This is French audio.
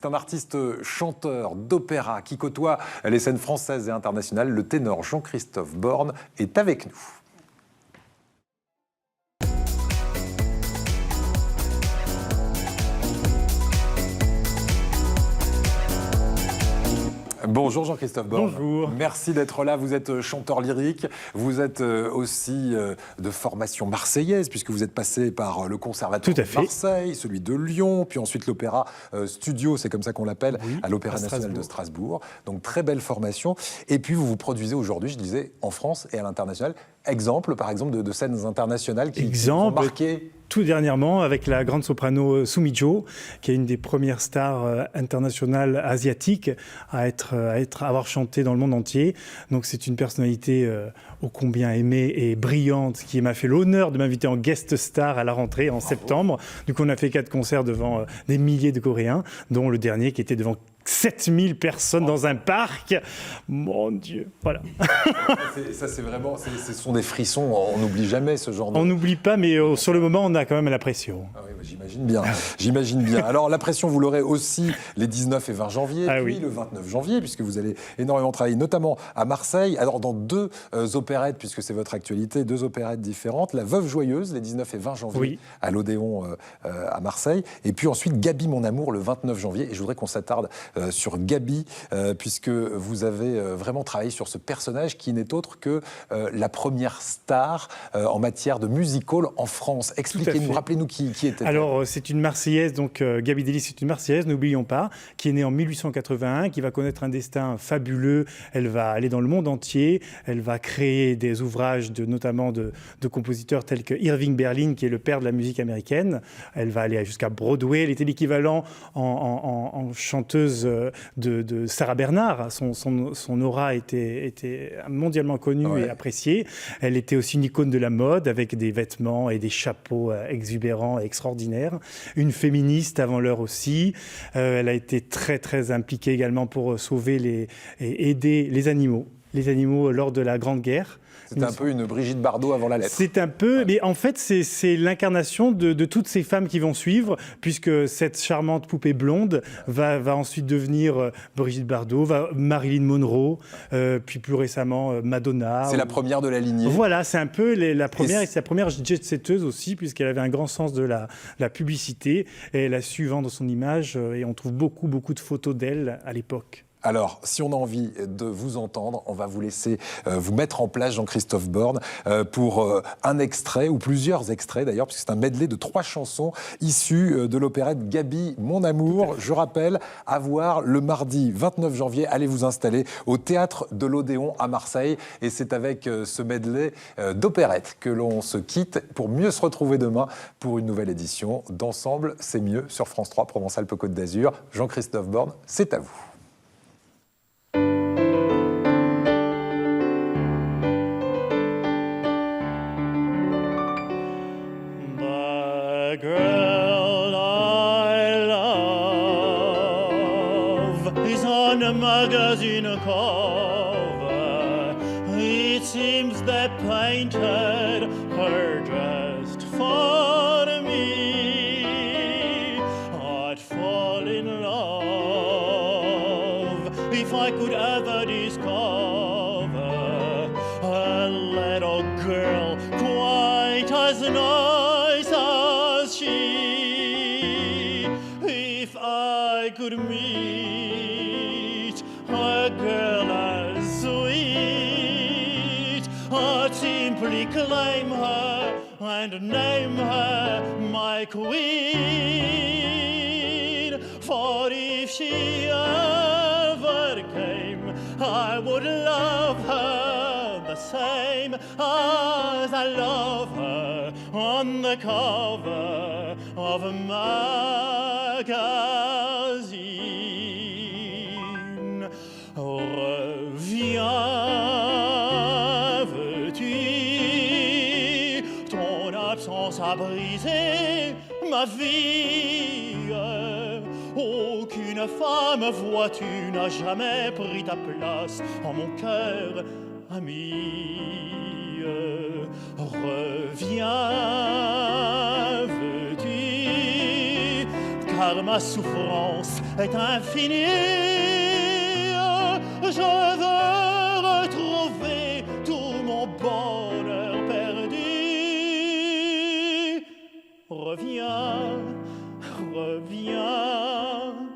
C'est un artiste chanteur d'opéra qui côtoie les scènes françaises et internationales. Le ténor Jean-Christophe Borne est avec nous. Bonjour Jean-Christophe Borne. Bonjour. Merci d'être là. Vous êtes chanteur lyrique. Vous êtes aussi de formation marseillaise, puisque vous êtes passé par le conservatoire de Marseille, celui de Lyon, puis ensuite l'opéra studio, c'est comme ça qu'on l'appelle, oui, à l'Opéra national de Strasbourg. Donc très belle formation. Et puis vous vous produisez aujourd'hui, je disais, en France et à l'international. Exemple, par exemple, de scènes internationales qui ont marqué... Tout dernièrement, avec la grande soprano Sumijo, qui est une des premières stars internationales asiatiques à avoir chanté dans le monde entier. Donc c'est une personnalité ô combien aimée et brillante qui m'a fait l'honneur de m'inviter en guest star à la rentrée en septembre. Du coup, on a fait 4 concerts devant des milliers de Coréens, dont le dernier qui était devant 7000 personnes dans un parc. Mon Dieu, voilà. Ça, c'est vraiment... Ce sont des frissons. On n'oublie jamais ce genre de... On n'oublie pas, mais sur le moment, on a quand même la pression. Ah oui, j'imagine bien. J'imagine bien. Alors, la pression, vous l'aurez aussi les 19 et 20 janvier, puis le 29 janvier, puisque vous allez énormément travailler, notamment à Marseille. Alors, dans 2 opérettes, puisque c'est votre actualité, 2 opérettes différentes. La Veuve Joyeuse, les 19 et 20 janvier, à l'Odéon à Marseille. Et puis ensuite, Gaby, mon amour, le 29 janvier. Et je voudrais qu'on s'attarde sur Gaby, puisque vous avez vraiment travaillé sur ce personnage qui n'est autre que la première star en matière de musical en France. Expliquez-nous, rappelez-nous qui était-elle. Alors, c'est une Marseillaise, donc Gaby Deslys, c'est une Marseillaise, n'oublions pas, qui est née en 1881, qui va connaître un destin fabuleux. Elle va aller dans le monde entier, elle va créer des ouvrages notamment de compositeurs tels que Irving Berlin, qui est le père de la musique américaine. Elle va aller jusqu'à Broadway. Elle était l'équivalent en chanteuse de Sarah Bernhardt. Son aura était mondialement connue et appréciée. Elle était aussi une icône de la mode, avec des vêtements et des chapeaux exubérants et extraordinaires. Une féministe avant l'heure aussi. Elle a été très très impliquée également pour sauver et aider les animaux lors de la Grande Guerre. C'est un peu une Brigitte Bardot avant la lettre. C'est un peu, mais en fait, c'est l'incarnation de toutes ces femmes qui vont suivre, puisque cette charmante poupée blonde va ensuite devenir Brigitte Bardot, Marilyn Monroe, puis plus récemment Madonna. C'est la première de la lignée. Voilà, c'est un peu la première, et c'est la première jet-setteuse aussi, puisqu'elle avait un grand sens de la publicité, et elle a su vendre son image, et on trouve beaucoup de photos d'elle à l'époque. Alors, si on a envie de vous entendre, on va vous laisser vous mettre en place, Jean-Christophe Borne, pour un extrait, ou plusieurs extraits d'ailleurs, puisque c'est un medley de 3 chansons issues de l'opérette Gaby, mon amour. Je rappelle, à voir le mardi 29 janvier, allez vous installer au Théâtre de l'Odéon à Marseille. Et c'est avec ce medley d'opérette que l'on se quitte pour mieux se retrouver demain pour une nouvelle édition d'Ensemble, c'est mieux sur France 3, Provence-Alpes-Côte d'Azur. Jean-Christophe Borne, c'est à vous. The girl I love is on a magazine cover. It seems they painted her just for me. I'd fall in love if I could ever discover a little girl quite as nice as she. If I could meet a girl as sweet, I'd simply claim her and name her my queen. For if she ever came, I would love her the same as I love her on the cover of a magazine. Reviens, veux-tu? Ton absence a brisé ma vie. Aucune femme, vois-tu, n'a jamais pris ta place en mon cœur, ami. Reviens, veux-tu? car ma souffrance est infinie. Je veux retrouver tout mon bonheur perdu. Reviens, reviens.